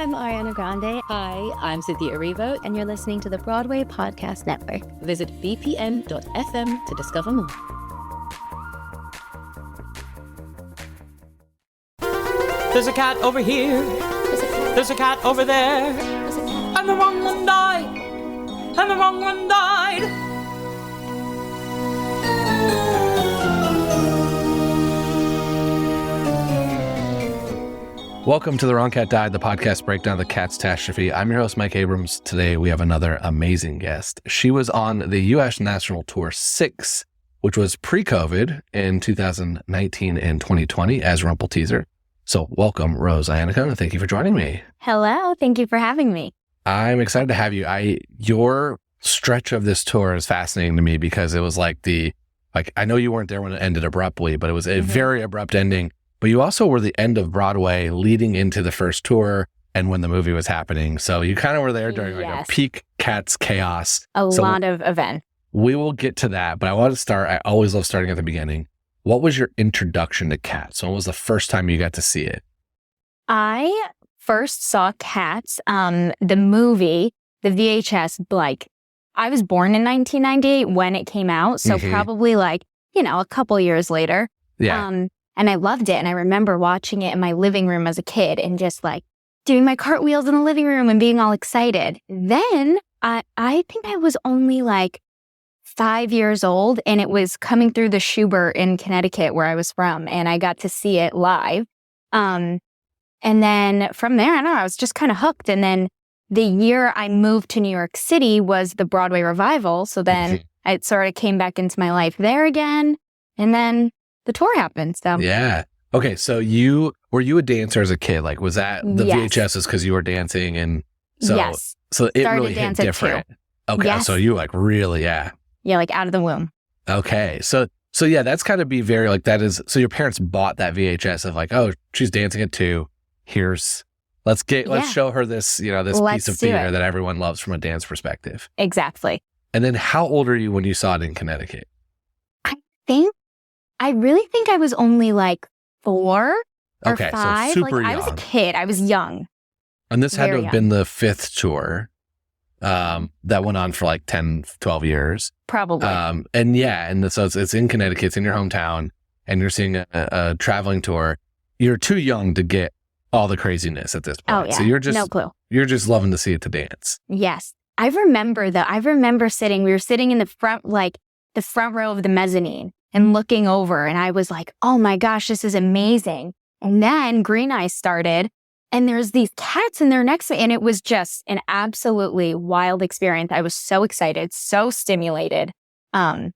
I'm Ariana Grande. Hi, I'm Cynthia Erivo. And you're listening to the Broadway Podcast Network. Visit bpn.fm to discover more. There's a cat over here. There's a cat over there. And the wrong one died. And the wrong one died. Welcome to The Wrong Cat Died, the podcast breakdown of the catastrophe. I'm your host, Mike Abrams. Today, we have another amazing guest. She was on the U.S. National Tour 6, which was pre-COVID in 2019 and 2020 as Rumpleteazer. So welcome, Rose Iannaccone, and thank you for joining me. Hello. Thank you for having me. I'm excited to have you. Your stretch of this tour is fascinating to me because it was I know you weren't there when it ended abruptly, but it was a very abrupt ending. But you also were the end of Broadway leading into the first tour and when the movie was happening. So you kind of were there during a peak Cats chaos. A lot of events. We will get to that, but I want to start. I always love starting at the beginning. What was your introduction to Cats? When was the first time you got to see it? I first saw Cats, the movie, the VHS, I was born in 1998 when it came out. So probably a couple years later. Yeah. And I loved it. And I remember watching it in my living room as a kid and just doing my cartwheels in the living room and being all excited. Then I think I was only 5 years old and it was coming through the Schubert in Connecticut where I was from. And I got to see it live. And then from there, I don't know, I was just kind of hooked. And then the year I moved to New York City was the Broadway revival. So then it sort of came back into my life there again. And then the tour happened. So yeah. Okay. So were you a dancer as a kid? Was that the VHSs because you were dancing and so yes. So it started really hit different. Okay. Yes. So you really out of the womb. Okay. So yeah, that's kind of be very that is. So your parents bought that VHS of oh, she's dancing at 2. Let's show her this this piece of theater that everyone loves from a dance perspective. Exactly. And then how old are you when you saw it in Connecticut? I really think I was only 4 or 5. So super young. I was a kid. I was young. And this had to have been the 5th tour that went on for 10, 12 years. Probably. So it's in Connecticut, it's in your hometown, and you're seeing a traveling tour. You're too young to get all the craziness at this point. Oh, yeah. So you're just no clue. You're just loving to see it to dance. Yes. I remember we were sitting in the front, the front row of the mezzanine and looking over. And I was like, oh my gosh, this is amazing. And then Green Eyes started and there's these cats and they're next to me. And it was just an absolutely wild experience. I was so excited, so stimulated. Nothing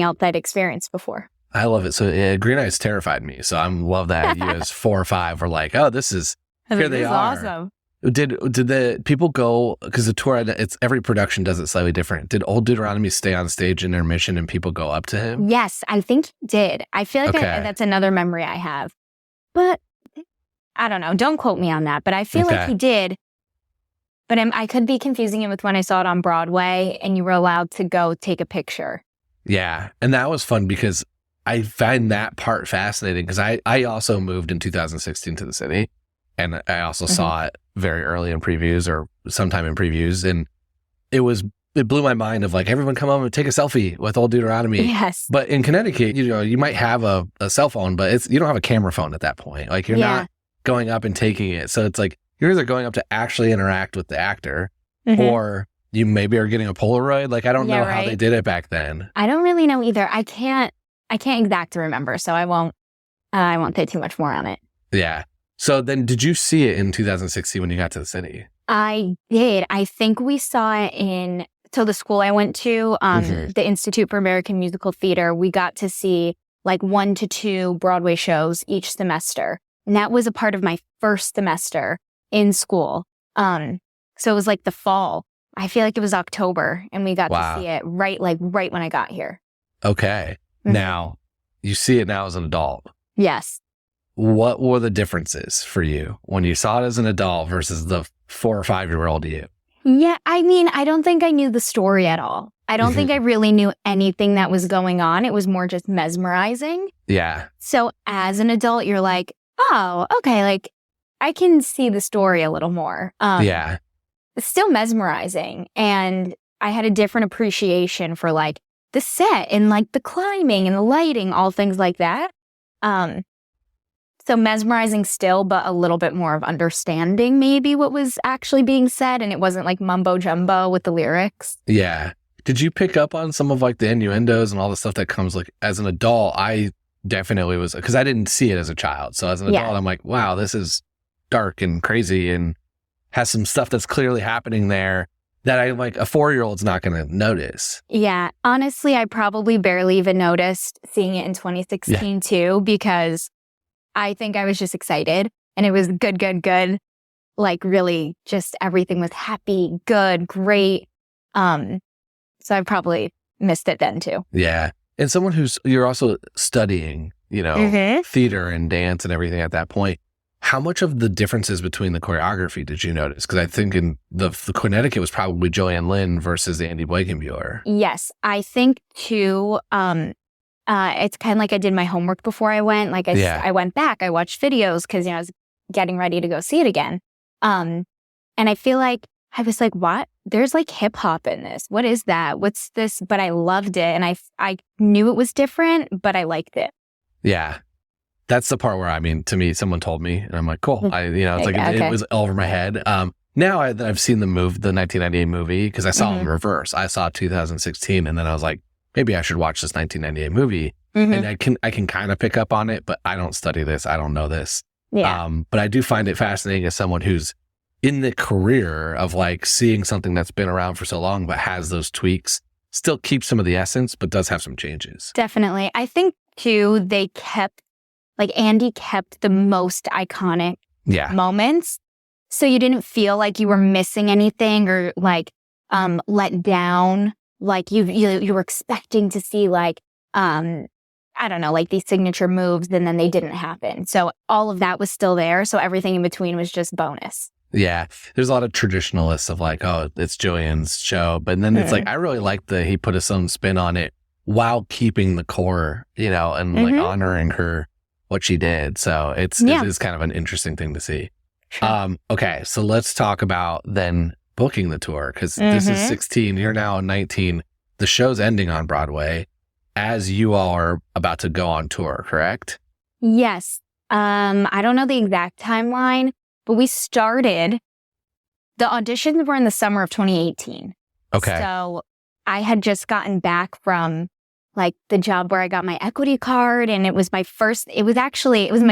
else I'd experienced before. I love it. So Green Eyes terrified me. So I love that you as 4 or 5 were oh, this is, here they are. Awesome. Did the people go, because the tour, it's every production does it slightly different. Did Old Deuteronomy stay on stage in intermission and people go up to him? Yes, I think he did. I feel like that's another memory I have. But I don't know. Don't quote me on that. But I feel like he did. But I could be confusing it with when I saw it on Broadway and you were allowed to go take a picture. Yeah. And that was fun because I find that part fascinating because I also moved in 2016 to the city. And I also saw it very early in previews or sometime in previews. And it blew my mind of everyone come over and take a selfie with Old Deuteronomy. Yes. But in Connecticut, you might have a cell phone, but you don't have a camera phone at that point. You're not going up and taking it. So it's you're either going up to actually interact with the actor or you maybe are getting a Polaroid. I don't know how they did it back then. I don't really know either. I can't exactly remember. So I won't say too much more on it. Yeah. So then did you see it in 2016 when you got to the city? I did. I think we saw it the school I went to, the Institute for American Musical Theater, we got to see 1 to 2 Broadway shows each semester. And that was a part of my first semester in school. So it was the fall. I feel like it was October and we got to see it right when I got here. Okay. Now, you see it now as an adult. Yes. What were the differences for you when you saw it as an adult versus the 4 or 5-year-old you? Yeah, I don't think I knew the story at all. I don't think I really knew anything that was going on. It was more just mesmerizing. Yeah. So as an adult, you're oh, okay, I can see the story a little more. Yeah. It's still mesmerizing. And I had a different appreciation for like the set and like the climbing and the lighting, all things like that. So mesmerizing still, but a little bit more of understanding maybe what was actually being said. And it wasn't like mumbo jumbo with the lyrics. Yeah. Did you pick up on some of like the innuendos and all the stuff that comes like as an adult? I definitely was, because I didn't see it as a child. So as an adult, I'm like, wow, this is dark and crazy and has some stuff that's clearly happening there that I like a 4-year-old's not going to notice. Yeah. Honestly, I probably barely even noticed seeing it in 2016 too, because I think I was just excited and it was good. Like really just everything was happy, good, great. So I probably missed it then too. Yeah. And someone you're also studying, theater and dance and everything at that point. How much of the differences between the choreography did you notice? Because I think in the Connecticut was probably Joanne Lynn versus the Andy Blankenbuehler. Yes. I think too, it's kind of like I did my homework before I went. Like I went back, I watched videos because, I was getting ready to go see it again. And I feel like I was like, what? There's like hip hop in this. What is that? What's this? But I loved it. And I knew it was different, but I liked it. Yeah. That's the part where, to me, someone told me and I'm like, cool. It's like, it was all over my head. Now that I've seen the 1998 movie, because I saw it in reverse. I saw 2016 and then I was like, maybe I should watch this 1998 movie. And I can kind of pick up on it, but I don't study this. I don't know this. Yeah. But I do find it fascinating as someone who's in the career of like seeing something that's been around for so long, but has those tweaks, still keeps some of the essence, but does have some changes. Definitely. I think too, Andy kept the most iconic moments. So you didn't feel like you were missing anything or like let down. Like you were expecting to see like, I don't know, like these signature moves and then they didn't happen. So all of that was still there. So everything in between was just bonus. Yeah. There's a lot of traditionalists of like, oh, it's Joanne's show. But then it's like, I really like he put his own spin on it while keeping the core, and like honoring her, what she did. So it is kind of an interesting thing to see. Sure. Okay. So let's talk about then booking the tour, because this is 16. You're now 19. The show's ending on Broadway as you all are about to go on tour, correct? Yes. I don't know the exact timeline, but we started, the auditions were in the summer of 2018. Okay. So I had just gotten back from like the job where I got my equity card, and it was my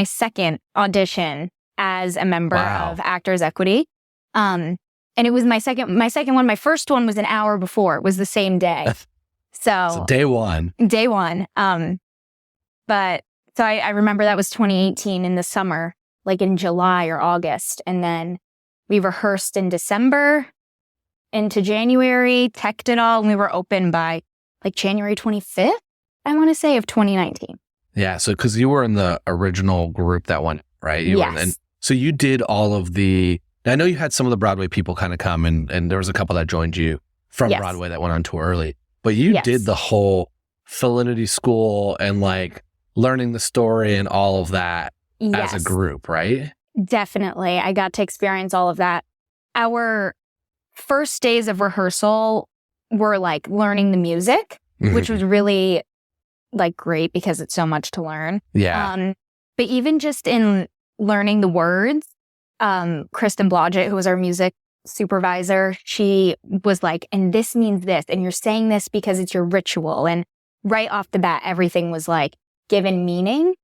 second audition as a member of Actors Equity. And it was my second one. My first one was an hour before. It was the same day. So day one. But so I remember that was 2018 in the summer, like in July or August. And then we rehearsed in December into January, teched it all, and we were open by like January 25th, I want to say, of 2019. Yeah. So because you were in the original group that went, right? So you did all of I know you had some of the Broadway people kind of come and there was a couple that joined you from Broadway that went on tour early, but you did the whole Felinity School and like learning the story and all of that as a group, right? Definitely. I got to experience all of that. Our first days of rehearsal were like learning the music, which was really like great because it's so much to learn. Yeah. But even just in learning the words, Kristen Blodgett, who was our music supervisor, she was like, and this means this, and you're saying this because it's your ritual. And right off the bat, everything was like given meaning.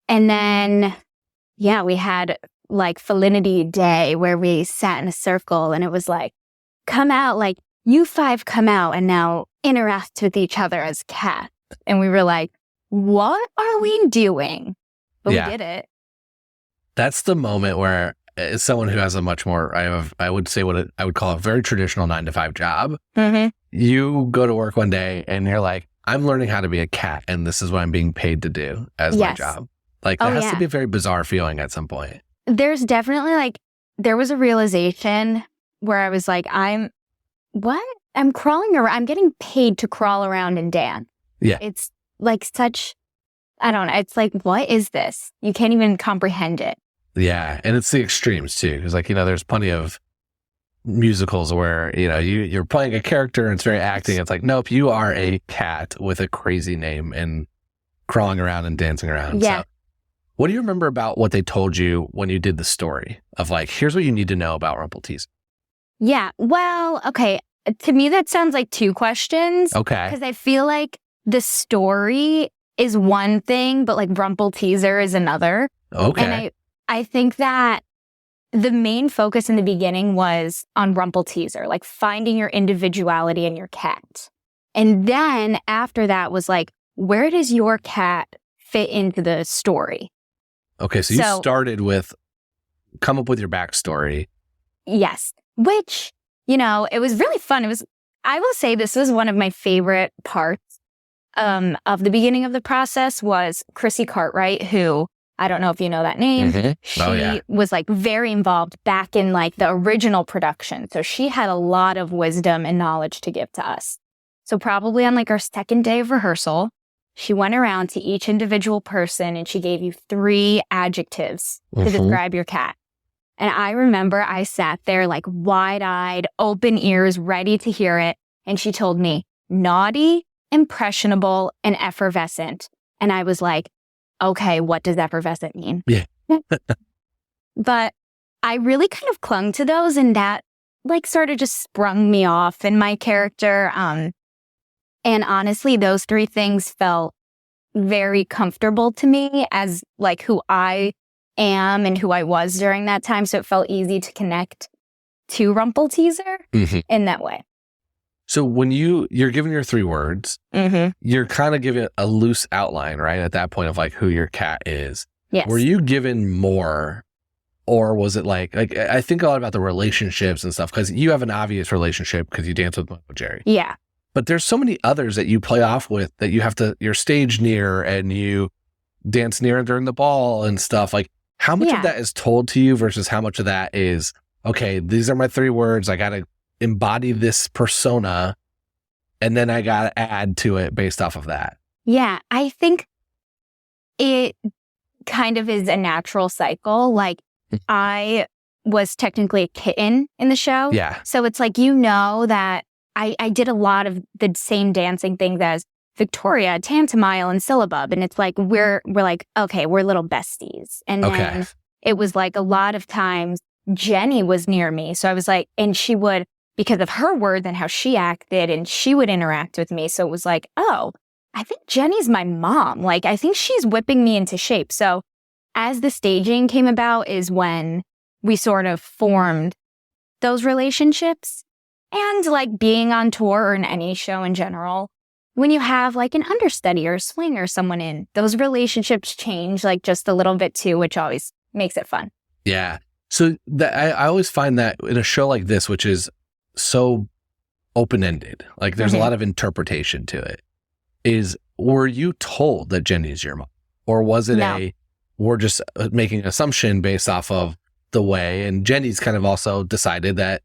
And then, we had like Felinity Day where we sat in a circle and it was like, come out, like you five come out and now interact with each other as cats. And we were like, what are we doing? But we did it. That's the moment where, as someone who has a much more, I would say what I would call a very traditional 9-to-5 job. You go to work one day and you're like, I'm learning how to be a cat and this is what I'm being paid to do as my job. Like that has to be a very bizarre feeling at some point. There's definitely there was a realization where I was like, I'm crawling around. I'm getting paid to crawl around and dance. Yeah. It's like I don't know. It's like, what is this? You can't even comprehend it. Yeah. And it's the extremes too. Because like, there's plenty of musicals where, you're playing a character and it's very acting. It's like, nope, you are a cat with a crazy name and crawling around and dancing around. Yeah. So what do you remember about what they told you when you did the story of like, here's what you need to know about Rumpleteazer? Yeah. Well, okay. To me, that sounds like two questions. Okay. Because I feel like the story is one thing, but like Rumpleteazer is another. Okay. And I think that the main focus in the beginning was on Rumpleteazer, like finding your individuality in your cat. And then after that was like, where does your cat fit into the story? Okay. So you started with come up with your backstory. Yes. Which, it was really fun. I will say this was one of my favorite parts of the beginning of the process was Chrissy Cartwright, who, I don't know if you know that name. Mm-hmm. She was like very involved back in like the original production. So she had a lot of wisdom and knowledge to give to us. So probably on like our second day of rehearsal, she went around to each individual person and she gave you 3 adjectives to describe your cat. And I remember I sat there like wide-eyed, open ears, ready to hear it. And she told me naughty, impressionable, and effervescent. And I was like, okay, what does effervescent mean? Yeah. But I really kind of clung to those, and that like sort of just sprung me off in my character. And honestly, those 3 things felt very comfortable to me as like who I am and who I was during that time. So it felt easy to connect to Rumpleteazer in that way. So when you're given your 3 words, you're kind of given a loose outline, right? At that point of like who your cat is. Yes. Were you given more, or was it like I think a lot about the relationships and stuff, because you have an obvious relationship because you dance with Uncle Jerry. Yeah. But there's so many others that you play off with that you're stage near and you dance near during the ball and stuff. Like how much of that is told to you versus how much of that is, okay, these are my 3 words. I got to embody this persona and then I got to add to it based off of that. Yeah. I think it kind of is a natural cycle. Like I was technically a kitten in the show. Yeah. So it's like, that I did a lot of the same dancing things as Victoria, Tantamile, and Syllabub. And it's like, we're like, okay, we're little besties. And then it was like a lot of times Jenny was near me. So I was like, and she would, because of her words and how she acted, and she would interact with me. So it was like, oh, I think Jenny's my mom. Like, I think she's whipping me into shape. So as the staging came about is when we sort of formed those relationships. And like being on tour or in any show in general, when you have like an understudy or a swing or someone in, those relationships change like just a little bit too, which always makes it fun. Yeah. So I always find that in a show like this, which is so open-ended, like there's a lot of interpretation to it, were you told that Jenny's your mom? Or was it we're just making an assumption based off of the way, and Jenny's kind of also decided that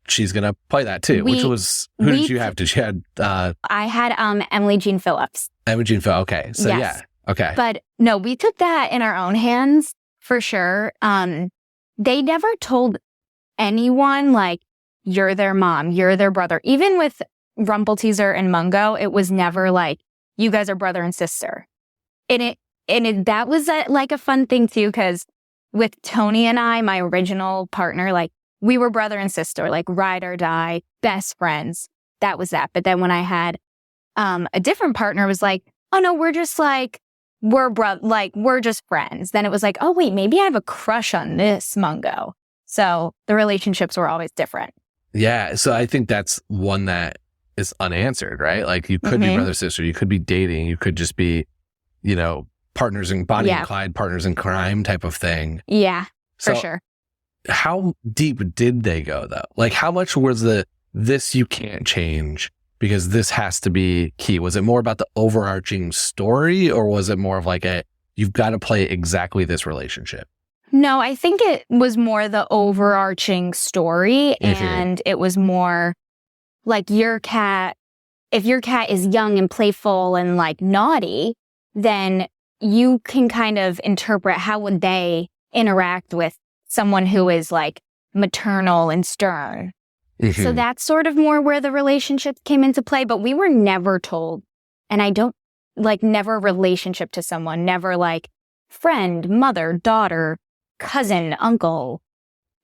she's going to play that too, which was, who did you have? Did you had, I had Emily Jean Phillips. Emily Jean Phillips. Okay. So yeah. Okay. But no, we took that in our own hands for sure. They never told anyone like, you're their mom, you're their brother. Even with Rumpleteazer and Mungo, it was never like, you guys are brother and sister. And that was like a fun thing too, because with Tony and I, my original partner, like, we were brother and sister, like ride or die, best friends. That was that. But then when I had a different partner, it was like, oh no, we're just like, we're just friends. Then it was like, oh wait, maybe I have a crush on this Mungo. So the relationships were always different. Yeah. So I think that's one that is unanswered, right? Like you could be brother, sister, you could be dating, you could just be, partners in Bonnie and Clyde, partners in crime type of thing. Yeah, for sure. How deep did they go though? Like how much was this you can't change because this has to be key? Was it more about the overarching story, or was it more of like you've got to play exactly this relationship? No, I think it was more the overarching story, and it was more like if your cat is young and playful and like naughty, then you can kind of interpret how would they interact with someone who is like maternal and stern. So that's sort of more where the relationships came into play, but we were never told, and I don't like never relationship to someone, never like friend, mother, daughter, cousin, uncle.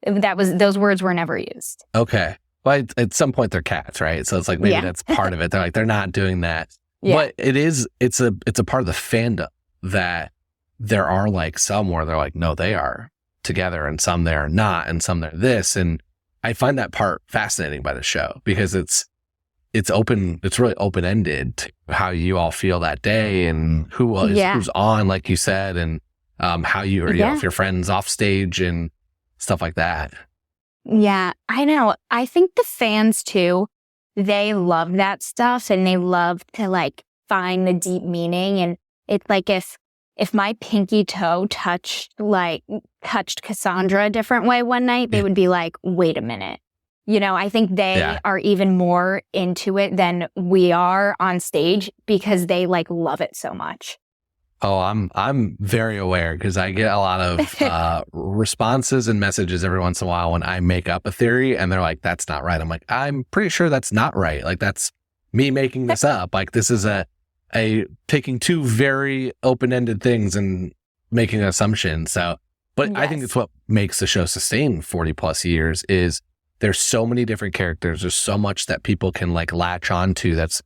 Those words were never used. Okay. Well, at some point they're cats, right? So it's like maybe that's part of it. They're like, they're not doing that. Yeah. But it's a part of the fandom that there are like some where they're like, no, they are together, and some they are not, and some they're this. And I find that part fascinating by the show because it's open, it's really open-ended to how you all feel that day and who's on, like you said, and how you are, you know, if your friends off stage and stuff like that. Yeah, I know. I think the fans too, they love that stuff, and they love to like find the deep meaning. And it's like if my pinky toe touched Cassandra a different way one night, they would be like, wait a minute. You know, I think they are even more into it than we are on stage because they like love it so much. Oh, I'm very aware because I get a lot of responses and messages every once in a while when I make up a theory and they're like, that's not right. I'm like, I'm pretty sure that's not right. Like, that's me making this up. Like, this is a taking two very open-ended things and making an assumption. So, but I think it's what makes the show sustain 40 plus years is there's so many different characters. There's so much that people can like latch onto. That's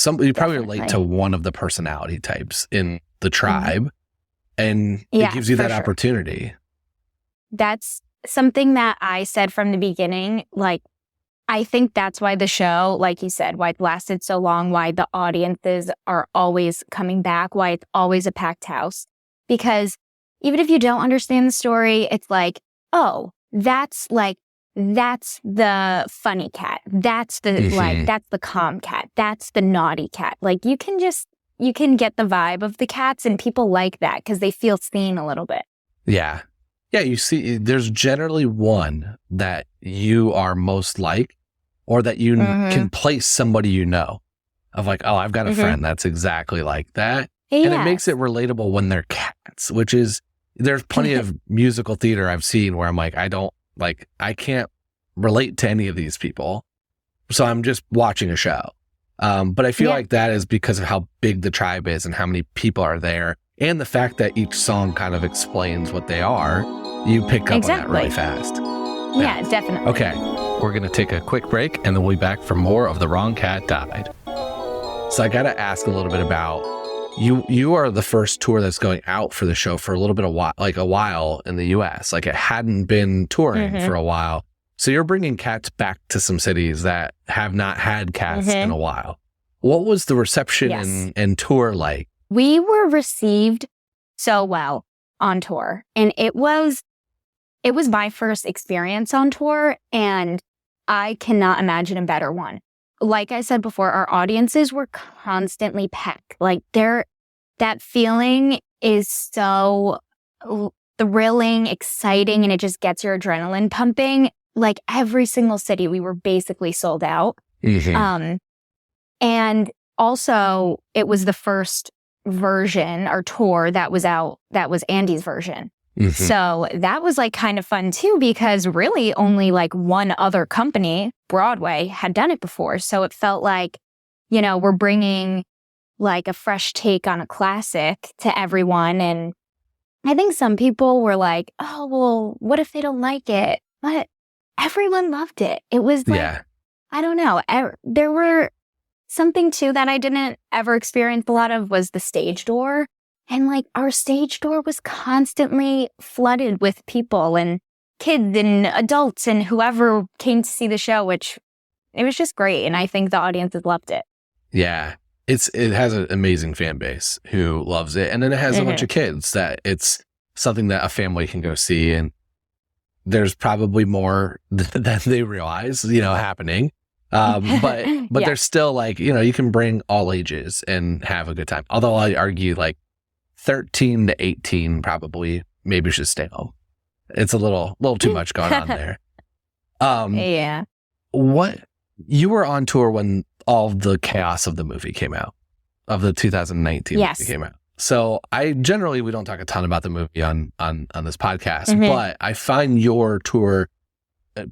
you probably relate to one of the personality types in the tribe, and it gives you that opportunity. That's something that I said from the beginning. Like, I think that's why the show, like you said, why it lasted so long, why the audiences are always coming back, why it's always a packed house. Because even if you don't understand the story, it's like, oh, that's the funny cat. That's the that's the calm cat. That's the naughty cat. Like, you can get the vibe of the cats, and people like that because they feel seen a little bit. Yeah. Yeah, you see, there's generally one that you are most like, or that you can place somebody you know, of like, oh, I've got a friend that's exactly like that. Yes. And it makes it relatable when they're cats, which is, there's plenty of musical theater I've seen where I'm like, I can't relate to any of these people. So I'm just watching a show. But I feel like that is because of how big the tribe is and how many people are there. And the fact that each song kind of explains what they are, you pick up on that really fast. Yeah, definitely. Okay, we're going to take a quick break and then we'll be back for more of The Wrong Cat Died. So I got to ask a little bit about, you are the first tour that's going out for the show for a little bit of a while in the US. Like, it hadn't been touring for a while. So you're bringing cats back to some cities that have not had cats in a while. What was the reception and tour like? We were received so well on tour, and it was my first experience on tour, and I cannot imagine a better one. Like I said before, our audiences were constantly packed. Like, that feeling is so thrilling, exciting, and it just gets your adrenaline pumping. Like, every single city, we were basically sold out. And also, it was the first version or tour that was out, that was Andy's version. So that was like kind of fun too, because really only like one other company, Broadway, had done it before. So it felt like, you know, we're bringing like a fresh take on a classic to everyone. And I think some people were like, oh, well, what if they don't like it? But everyone loved it. It was like, I don't know. There were something too that I didn't ever experience a lot of was the stage door. And like, our stage door was constantly flooded with people and kids and adults and whoever came to see the show, which it was just great. And I think the audiences loved it. Yeah. It has an amazing fan base who loves it. And then it has a bunch of kids that it's something that a family can go see. And there's probably more than they realize, you know, happening. But there's still like, you know, you can bring all ages and have a good time. Although I argue like 13 to 18 probably maybe should stay home. It's a little too much going on there. What, you were on tour when all the chaos of the movie came out, of the 2019 movie came out. So we don't talk a ton about the movie on this podcast, but I find your tour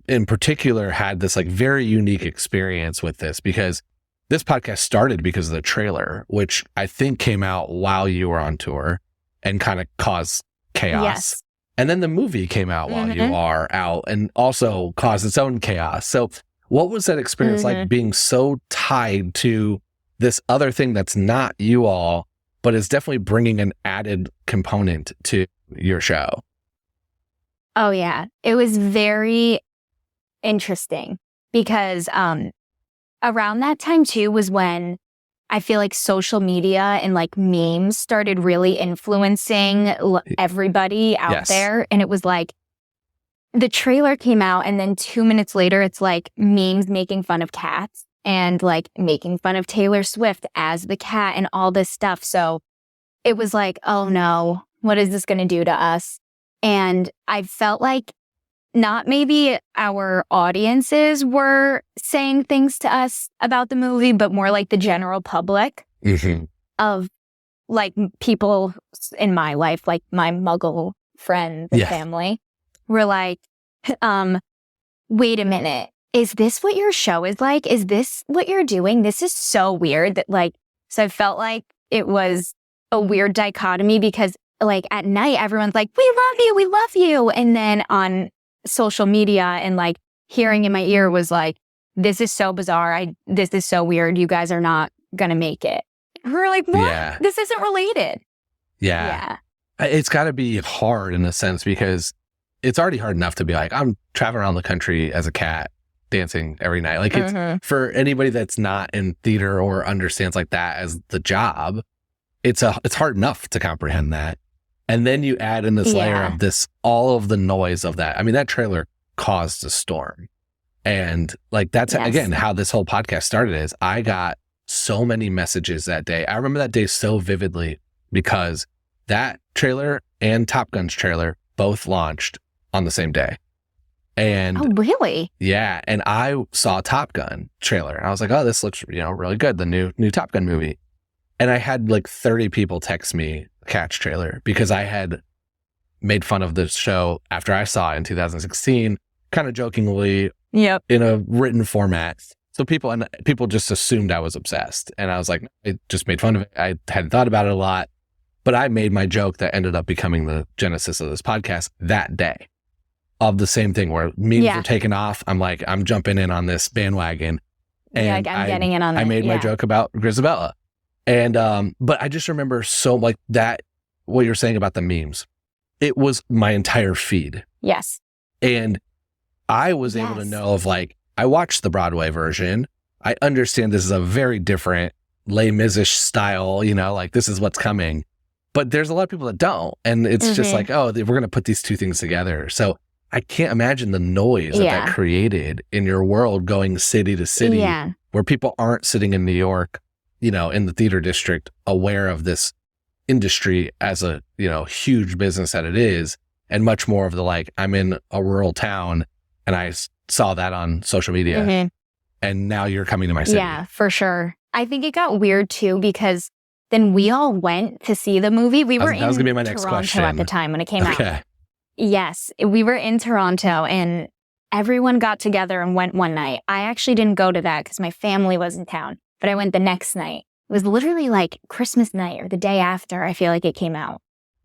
in particular had this like very unique experience with this, because this podcast started because of the trailer, which I think came out while you were on tour and kind of caused chaos. Yes. And then the movie came out while you are out and also caused its own chaos. So what was that experience like, being so tied to this other thing that's not you all, but is definitely bringing an added component to your show? Oh, yeah. It was very interesting because around that time, too, was when I feel like social media and like memes started really influencing everybody out there. And it was like the trailer came out and then 2 minutes later, it's like memes making fun of cats and like making fun of Taylor Swift as the cat and all this stuff. So it was like, oh no, what is this going to do to us? And I felt like not maybe our audiences were saying things to us about the movie, but more like the general public of like people in my life, like my muggle friends and family, were like, wait a minute, is this what your show is like? Is this what you're doing? This is so weird that like, so I felt like it was a weird dichotomy because like at night, everyone's like, we love you. And then on social media and like hearing in my ear was like, this is so bizarre. This is so weird. You guys are not going to make it. We're like, what? Yeah. This isn't related. Yeah. It's got to be hard in a sense because it's already hard enough to be like, I'm traveling around the country as a cat dancing every night. Like it's for anybody that's not in theater or understands like that as the job, it's hard enough to comprehend that. And then you add in this layer of this, all of the noise of that. I mean, that trailer caused a storm. And like, that's again, how this whole podcast started is I got so many messages that day. I remember that day so vividly because that trailer and Top Gun's trailer both launched on the same day. And oh, really? Yeah. And I saw Top Gun trailer and I was like, oh, this looks, really good. The new Top Gun movie. And I had like 30 people text me Catch trailer because I had made fun of the show after I saw it in 2016, kind of jokingly in a written format. So people just assumed I was obsessed. And I was like, I just made fun of it. I hadn't thought about it a lot, but I made my joke that ended up becoming the genesis of this podcast that day of the same thing where memes were taken off. I'm like, I'm jumping in on this bandwagon. And I'm getting in on it. I made my joke about Grisabella. And, but I just remember so like that, what you're saying about the memes, it was my entire feed. Yes. And I was able to know of like, I watched the Broadway version. I understand this is a very different Les Mis-ish style, like this is what's coming, but there's a lot of people that don't. And it's just like, oh, we're going to put these two things together. So I can't imagine the noise that created in your world going city to city where people aren't sitting in New York, in the theater district, aware of this industry as a, huge business that it is, and much more of the like, I'm in a rural town and I saw that on social media and now you're coming to my city. Yeah, for sure. I think it got weird too because then we all went to see the movie. We were in Toronto at the time when it came out. Yes, we were in Toronto and everyone got together and went one night. I actually didn't go to that because my family was in town. But I went the next night. It was literally like Christmas night or the day after, I feel like it came out.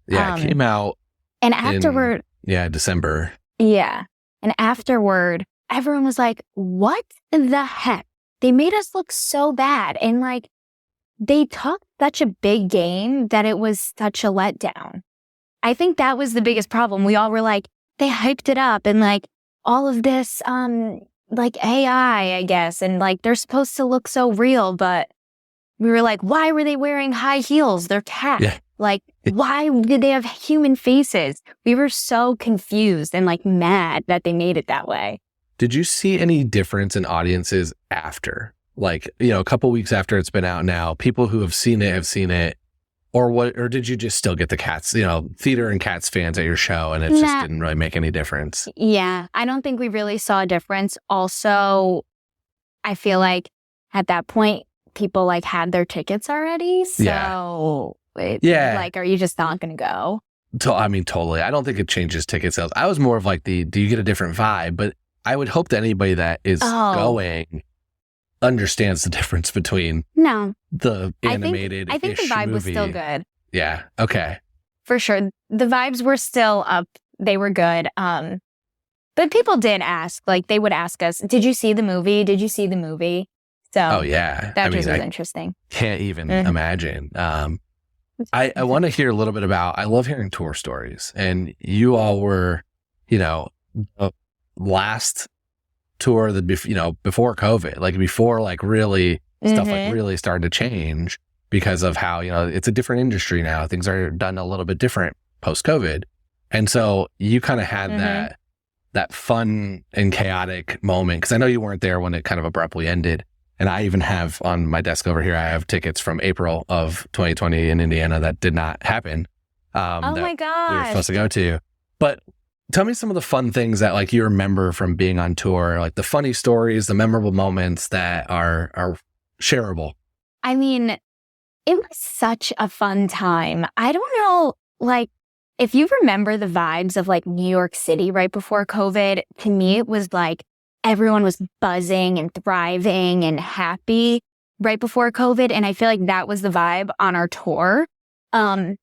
Yeah, it came out. And afterward. December. Yeah. And afterward, everyone was like, what the heck? They made us look so bad. And like, they took such a big game that it was such a letdown. I think that was the biggest problem. We all were like, they hyped it up and like all of this, like AI, I guess. And like, they're supposed to look so real, but we were like, why were they wearing high heels? They're cats. Yeah. Like, why did they have human faces? We were so confused and like mad that they made it that way. Did you see any difference in audiences after? Like, a couple weeks after it's been out now, people who have seen it, or what? Or did you just still get the Cats, theater and Cats fans at your show, and it just didn't really make any difference? Yeah, I don't think we really saw a difference. Also, I feel like at that point, people like had their tickets already, so Yeah. Like, are you just not going to go? I mean, totally. I don't think it changes ticket sales. I was more of like do you get a different vibe? But I would hope that anybody that is going understands the difference between the animated. I think the vibe was still good. Yeah. Okay. For sure. The vibes were still up. They were good. But people did ask, like they would ask us, did you see the movie? Did you see the movie? So that was interesting. Can't even imagine. I want to hear a little bit about, I love hearing tour stories, and you all were, the last tour that, before COVID, like before, like really stuff like really started to change because of how, it's a different industry now. Things are done a little bit different post COVID. And so you kind of had that fun and chaotic moment. Cause I know you weren't there when it kind of abruptly ended. And I even have on my desk over here, I have tickets from April of 2020 in Indiana that did not happen. Oh my gosh. We were supposed to go to. But tell me some of the fun things that like you remember from being on tour, like the funny stories, the memorable moments that are shareable. I mean, it was such a fun time. I don't know, like, if you remember the vibes of like New York City right before COVID, to me, it was like everyone was buzzing and thriving and happy right before COVID. And I feel like that was the vibe on our tour. And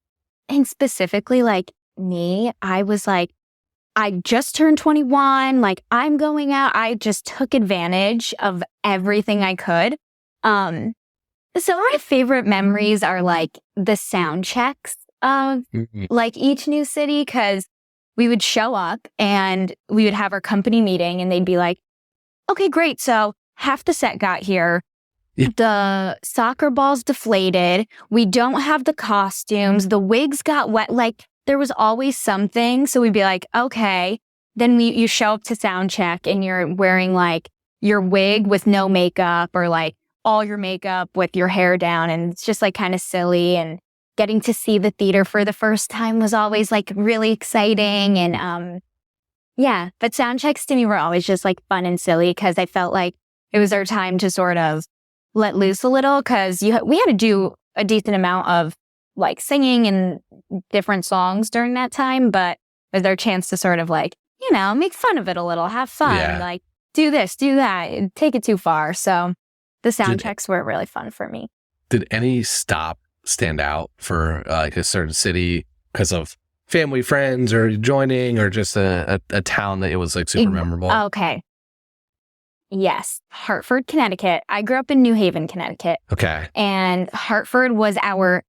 specifically like me, I was like, I just turned 21. Like I'm going out. I just took advantage of everything I could. Some of my favorite memories are like the sound checks of like each new city, because we would show up and we would have our company meeting and they'd be like, okay, great. So half the set got here. Yeah. The soccer ball's deflated. We don't have the costumes. The wigs got wet. Like there was always something. So we'd be like, okay. Then you show up to sound check and you're wearing like your wig with no makeup, or like all your makeup with your hair down. And it's just like kind of silly. And getting to see the theater for the first time was always like really exciting. And but sound checks to me were always just like fun and silly, because I felt like it was our time to sort of let loose a little, because we had to do a decent amount of like singing and different songs during that time, but it was our chance to sort of like, make fun of it a little, have fun, like do this, do that, and take it too far. So the sound checks were really fun for me. Did any stop stand out for like a certain city because of family, friends, or joining, or just a town that it was like super memorable? Okay. Yes. Hartford, Connecticut. I grew up in New Haven, Connecticut. Okay. And Hartford was our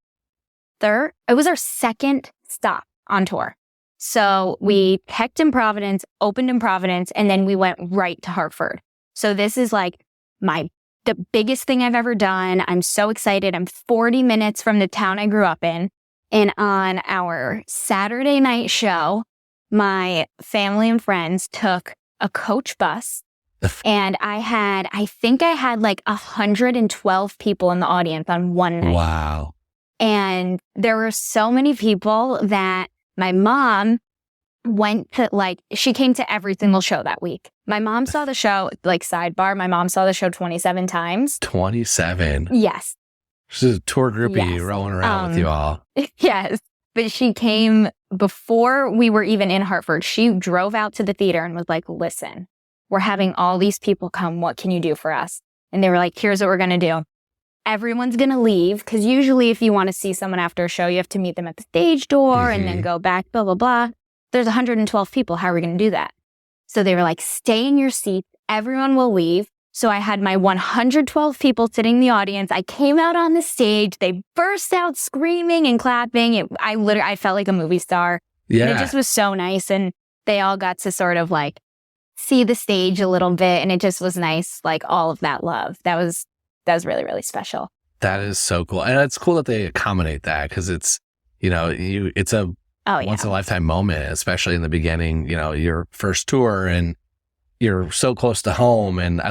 second stop on tour. So we pecked in Providence, opened in Providence, and then we went right to Hartford. So this is like the biggest thing I've ever done. I'm so excited. I'm 40 minutes from the town I grew up in. And on our Saturday night show, my family and friends took a coach bus. And I think I had like 112 people in the audience on one night. Wow. And there were so many people that my mom went to, like, she came to every single show that week. My mom saw the show, like, sidebar, my mom saw the show 27 times. 27? Yes. She's a tour groupie rolling around with you all. Yes. But she came before we were even in Hartford. She drove out to the theater and was like, listen, we're having all these people come. What can you do for us? And they were like, here's what we're going to do. Everyone's going to leave, because usually if you want to see someone after a show, you have to meet them at the stage door and then go back, blah, blah, blah. There's 112 people. How are we going to do that? So they were like, stay in your seat. Everyone will leave. So I had my 112 people sitting in the audience. I came out on the stage. They burst out screaming and clapping. I felt like a movie star. Yeah. And it just was so nice. And they all got to sort of like see the stage a little bit. And it just was nice. Like all of that love. That was really, really special. That is so cool. And it's cool that they accommodate that, because it's, it's a once in a lifetime moment, especially in the beginning, your first tour, and you're so close to home. And I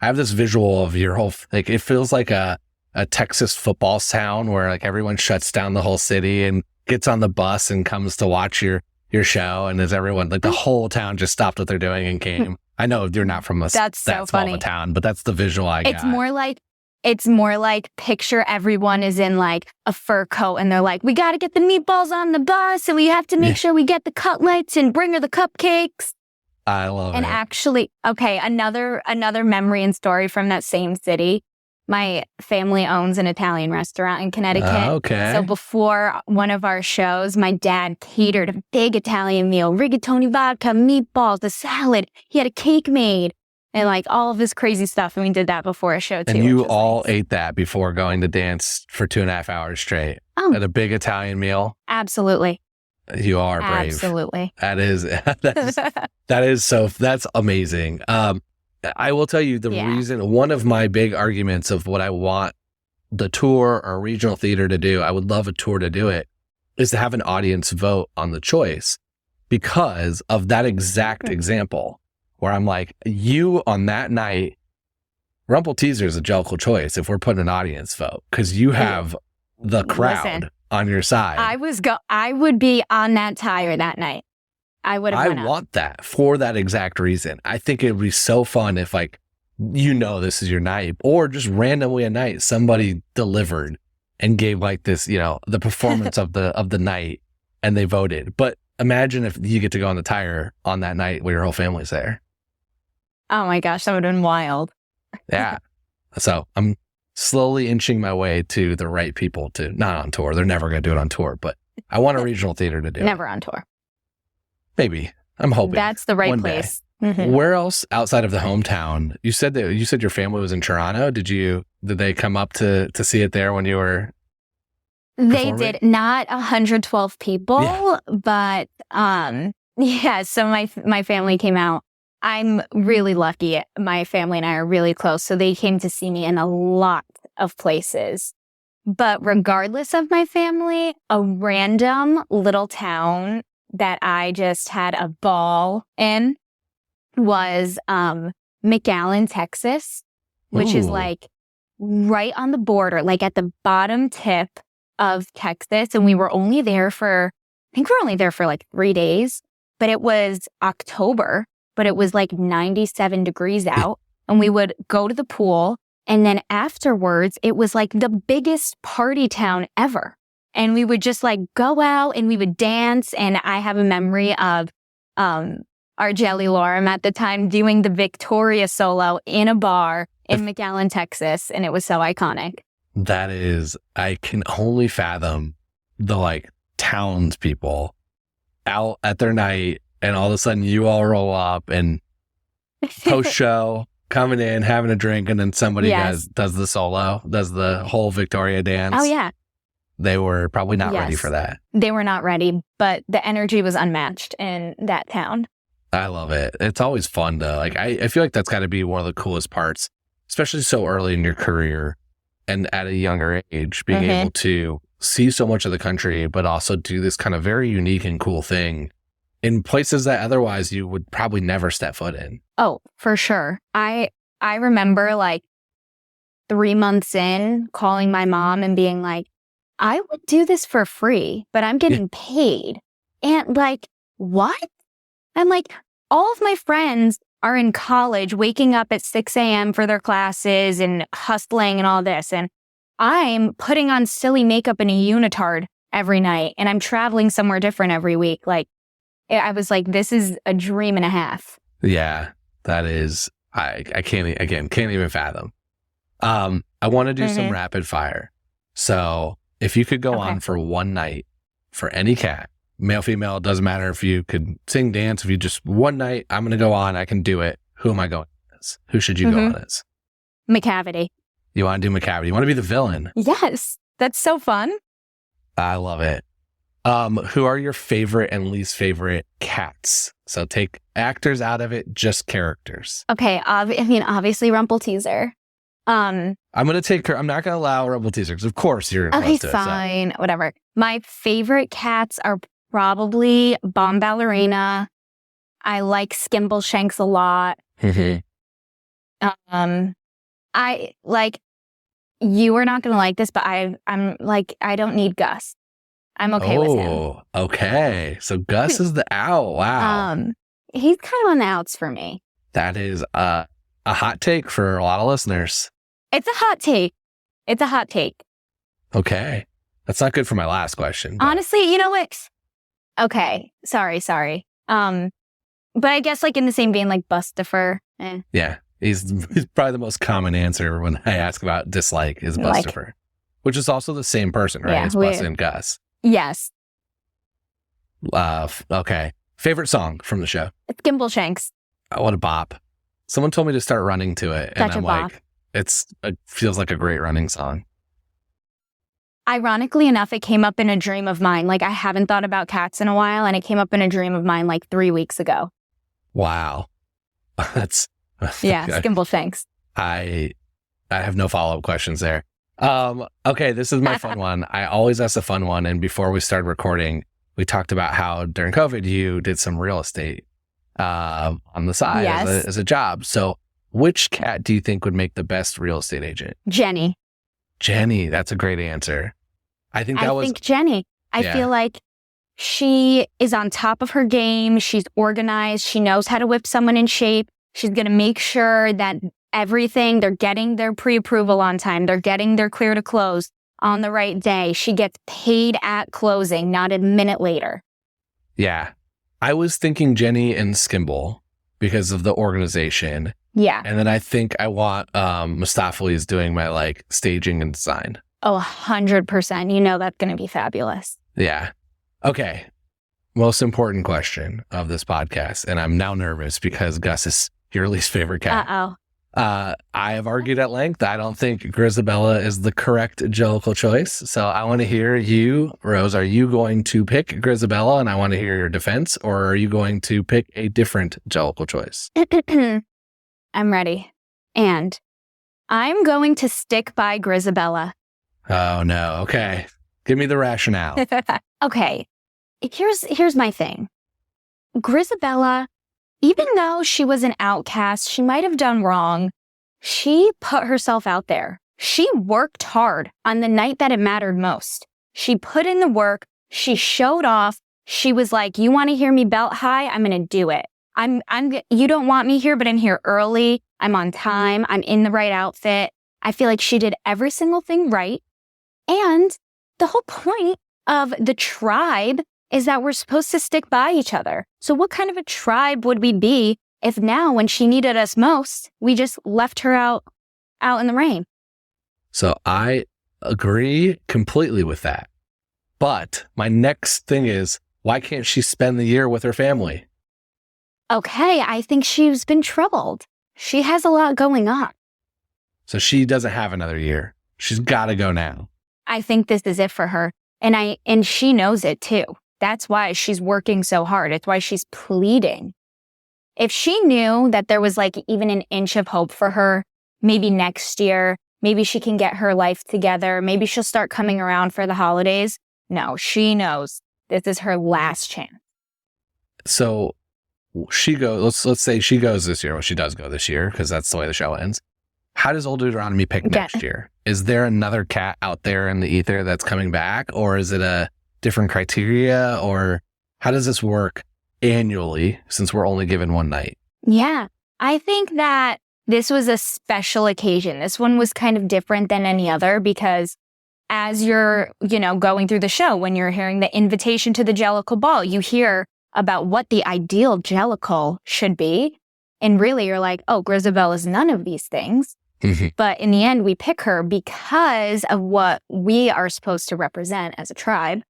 have this visual of your whole, like, it feels like a Texas football town where like everyone shuts down the whole city and gets on the bus and comes to watch your show. And as everyone, like the whole town just stopped what they're doing and came. I know you're not from that small of a town, but that's the visual I got. It's more like It's more like picture everyone is in like a fur coat and they're like, we got to get the meatballs on the bus and we have to make sure we get the cutlets and bring her the cupcakes. I love and it. And actually, okay, another memory and story from that same city. My family owns an Italian restaurant in Connecticut. Okay. So before one of our shows, my dad catered a big Italian meal, rigatoni vodka, meatballs, a salad. He had a cake made and like all of this crazy stuff. And we did that before a show too. And you all ate that before going to dance for 2.5 hours straight at a big Italian meal? Absolutely. You are brave. Absolutely. That's amazing. I will tell you the reason, one of my big arguments of what I want the tour or regional theater to do, I would love a tour to do it, is to have an audience vote on the choice because of that exact example where I'm like, you on that night, Rumpleteazer is a jellicle choice if we're putting an audience vote because you have the crowd on your side. I would be on that tire that night. I would have. I want that for that exact reason. I think it would be so fun if, like, this is your night, or just randomly a night somebody delivered and gave like this, the performance of the night, and they voted. But imagine if you get to go on the tire on that night where your whole family's there. Oh my gosh, that would have been wild. Yeah. So I'm slowly inching my way to the right people to not on tour. They're never going to do it on tour, but I want a regional theater to do it. Never on tour. Maybe. I'm hoping. That's the right place. Mm-hmm. Where else outside of the hometown? You said your family was in Toronto. Did they come up to see it there when you were They did. Not 112 people, but so my family came out. I'm really lucky. My family and I are really close, so they came to see me in a lot of places. But regardless of my family, a random little town that I just had a ball in was McAllen, Texas, which is like right on the border, like at the bottom tip of Texas. And we were only there for like 3 days, but it was October, but it was like 97 degrees out. And we would go to the pool. And then afterwards, it was like the biggest party town ever. And we would just like go out and we would dance. And I have a memory of our Jelly Lorem at the time doing the Victoria solo in a bar in McAllen, Texas. And it was so iconic. That is, I can only fathom the like townspeople out at their night. And all of a sudden you all roll up and post show coming in, having a drink. And then somebody does the solo, does the whole Victoria dance. Oh, yeah. They were probably not ready for that. They were not ready, but the energy was unmatched in that town. I love it. It's always fun to like, I feel like that's got to be one of the coolest parts, especially so early in your career and at a younger age, being able to see so much of the country, but also do this kind of very unique and cool thing in places that otherwise you would probably never step foot in. Oh, for sure. I remember like 3 months in calling my mom and being like, I would do this for free, but I'm getting paid. And like, what? I'm like, all of my friends are in college, waking up at 6 a.m. for their classes and hustling and all this. And I'm putting on silly makeup in a unitard every night. And I'm traveling somewhere different every week. Like, I was like, this is a dream and a half. Yeah, that is, I can't even fathom. I want to do some rapid fire. So if you could go on for one night for any cat, male, female, it doesn't matter if you could sing, dance, if you just one night, I'm going to go on, I can do it. Who am I going as? Who should you go on as? McCavity. You want to do McCavity? You want to be the villain? Yes. That's so fun. I love it. Who are your favorite and least favorite cats? So take actors out of it, just characters. Okay. Obviously Rumpleteazer. I'm going to take her. I'm not going to allow Rumpleteazer because of course you're okay, fine. So. Whatever. My favorite cats are probably Bomb Ballerina. I like Skimbleshanks a lot. I like, you are not going to like this, but I'm like, I don't need Gus. I'm okay with him. Oh, okay. So Gus is the owl. Wow. He's kind of on the outs for me. That is a hot take for a lot of listeners. It's a hot take. It's a hot take. Okay. That's not good for my last question. But Honestly, you know what? Okay. Sorry. But I guess like in the same vein, like Bustifer. yeah, he's probably the most common answer when I ask about dislike is Like- Bustifer, which is also the same person, right? Yeah, It's Bus and Gus. Yes. Okay. Favorite song from the show? It's Gimbleshanks. Oh, what a bop. Someone told me to start running to it. And Such a I'm bop. like, it feels like a great running song. Ironically enough, it came up in a dream of mine. Like I haven't thought about cats in a while, and it came up in a dream of mine like 3 weeks ago. Wow. That's Yeah, Gimbleshanks. I have no follow-up questions there. Okay, this is my fun one. I always ask a fun one. And before we started recording, we talked about how during COVID, you did some real estate on the side Yes. as a job. So which cat do you think would make the best real estate agent? Jenny. Jenny, that's a great answer. I think that I was, think Jenny. I Yeah. feel like she is on top of her game. She's organized. She knows how to whip someone in shape. She's going to make sure that they're getting their pre-approval on time. They're getting their clear to close on the right day. She gets paid at closing, not a minute later. yeah. I was thinking Jenny and Skimble because of the organization. Yeah. And then I think I want Mustafali is doing my like staging and design. Oh, 100%. You know that's going to be fabulous. Yeah. Okay. Most important question of this podcast. And I'm now nervous because Gus is your least favorite cat. Uh-oh. I have argued at length. I don't think Grisabella is the correct Jellicle choice. So I want to hear you, Rose. Are you going to pick Grisabella and I want to hear your defense, or are you going to pick a different Jellicle choice? I'm ready. And I'm going to stick by Grisabella. Oh, no. Okay. Give me the rationale. Okay. Here's my thing. Grisabella, even though she was an outcast, she might have done wrong. She put herself out there. She worked hard on the night that it mattered most. She put in the work. She showed off. She was like, you want to hear me belt high? I'm going to do it. You don't want me here, but I'm here early. I'm on time. I'm in the right outfit. I feel like she did every single thing right. And the whole point of the tribe is that we're supposed to stick by each other. So what kind of a tribe would we be if now, when she needed us most, we just left her out in the rain? So I agree completely with that. But my next thing is, why can't she spend the year with her family? Okay, I think she's been troubled. She has a lot going on. So she doesn't have another year. She's got to go now. I think this is it for her. And she knows it too. That's why she's working so hard. It's why she's pleading. If she knew that there was like even an inch of hope for her, maybe next year, maybe she can get her life together, maybe she'll start coming around for the holidays. No, she knows this is her last chance. So she goes, let's say she goes this year. Well, she does go this year because that's the way the show ends. How does Old Deuteronomy pick next year? Is there another cat out there in the ether that's coming back, or is it a different criteria, or how does this work annually since we're only given one night? Yeah, I think that this was a special occasion. This one was kind of different than any other because as you're, going through the show, when you're hearing the invitation to the Jellicle Ball, you hear about what the ideal Jellicle should be. And really you're like, oh, Grisabelle is none of these things. But in the end, we pick her because of what we are supposed to represent as a tribe.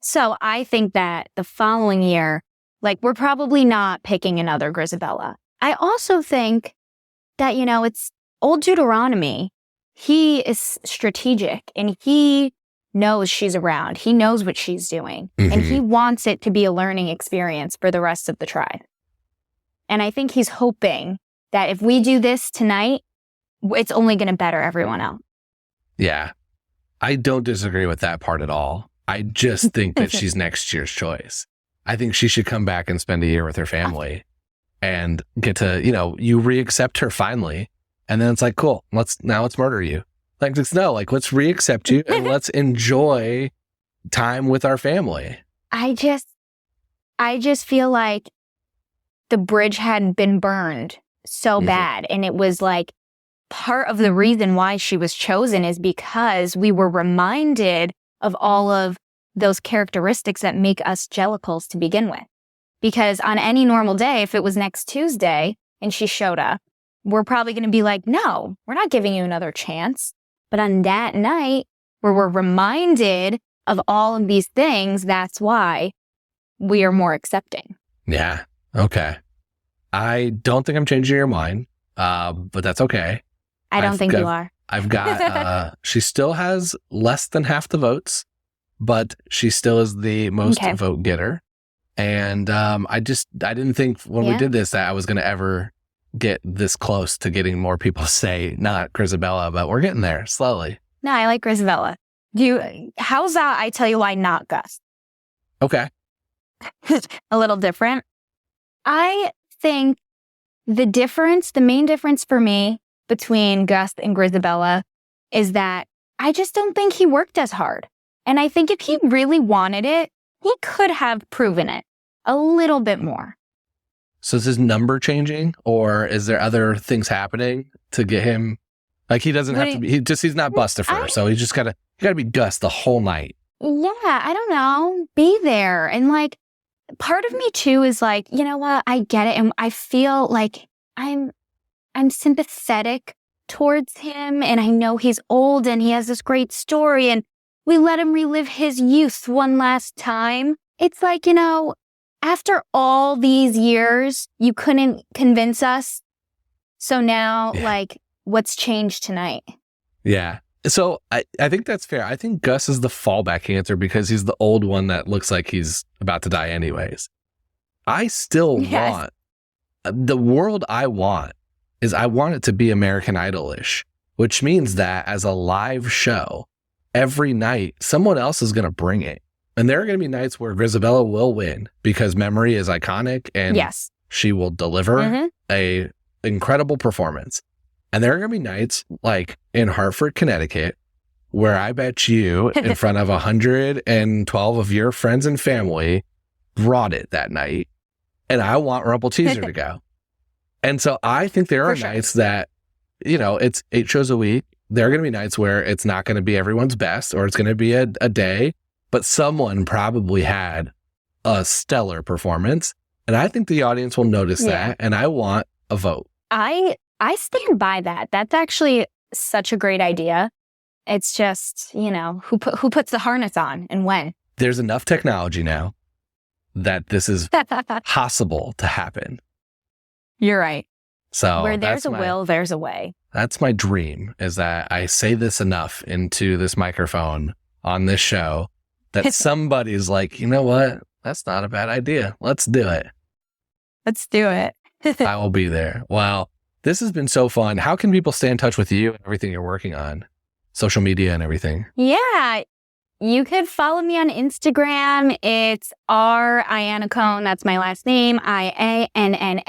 So I think that the following year, like, we're probably not picking another Grisabella. I also think that, it's Old Deuteronomy. He is strategic and he knows she's around. He knows what she's doing. And he wants it to be a learning experience for the rest of the tribe. And I think he's hoping that if we do this tonight, it's only going to better everyone else. Yeah. I don't disagree with that part at all. I just think that she's next year's choice. I think she should come back and spend a year with her family and get to, you re-accept her finally. And then it's like, cool, let's murder you. Like, let's re-accept you and let's enjoy time with our family. I just feel like the bridge hadn't been burned so bad. And it was like part of the reason why she was chosen is because we were reminded of all of those characteristics that make us jellicles to begin with. Because on any normal day, if it was next Tuesday and she showed up, we're probably going to be like, no, we're not giving you another chance. But on that night where we're reminded of all of these things, that's why we are more accepting. Yeah. Okay. I don't think I'm changing your mind, but that's okay. I don't think you are. I've got, she still has less than half the votes, but she still is the most vote getter. And I didn't think when we did this that I was going to ever get this close to getting more people to say not Grisabella, but we're getting there slowly. No, I like Grisabella. How's that? I tell you why not Gus. Okay. A little different. I think the main difference for me between Gus and Grisabella is that I just don't think he worked as hard. And I think if he really wanted it, he could have proven it a little bit more. So is his number changing, or is there other things happening to get him? Like he doesn't have to be. He's not Bustifer, so you gotta be Gus the whole night. Yeah, I don't know. Be there, and like part of me too is like, you know what? I get it, and I feel like I'm sympathetic towards him, and I know he's old and he has this great story, and we let him relive his youth one last time. It's like, you know, after all these years, you couldn't convince us. So now, like, what's changed tonight? Yeah. So I think that's fair. I think Gus is the fallback answer because he's the old one that looks like he's about to die anyways. I still want, the world I want is I want it to be American Idol-ish, which means that as a live show, every night, someone else is going to bring it. And there are going to be nights where Grisabella will win because memory is iconic and she will deliver a incredible performance. And there are going to be nights like in Hartford, Connecticut, where I bet you in front of 112 of your friends and family brought it that night. And I want Rumpleteazer to go. And so I think there are nights that, you know, it's 8 shows a week. There are going to be nights where it's not going to be everyone's best or it's going to be a day, but someone probably had a stellar performance. And I think the audience will notice that. And I want a vote. I stand by that. That's actually such a great idea. It's just, you know, who puts the harness on and when. There's enough technology now that this is possible to happen. You're right. So where there's a will, there's a way. That's my dream, is that I say this enough into this microphone on this show that somebody's like, you know what? That's not a bad idea. Let's do it. Let's do it. I will be there. Wow. This has been so fun. How can people stay in touch with you and everything you're working on? Social media and everything. Yeah. You could follow me on Instagram. It's Rose Iannaccone. That's my last name. IANNACCONE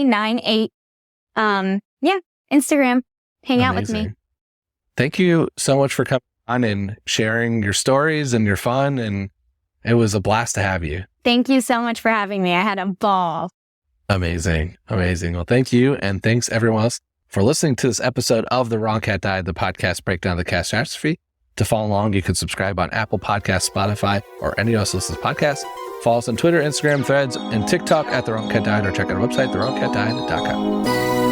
98. Yeah, Instagram. Hang out with me. Thank you so much for coming on and sharing your stories and your fun. And it was a blast to have you. Thank you so much for having me. I had a ball. Amazing. Amazing. Well, thank you. And thanks everyone else for listening to this episode of The Wrong Cat Died, the podcast breakdown of the catastrophe. To follow along, you can subscribe on Apple Podcasts, Spotify, or any of us listens podcasts. Follow us on Twitter, Instagram, Threads, and TikTok at The Wrong Cat Died, or check out our website, thewrongcatdied.com.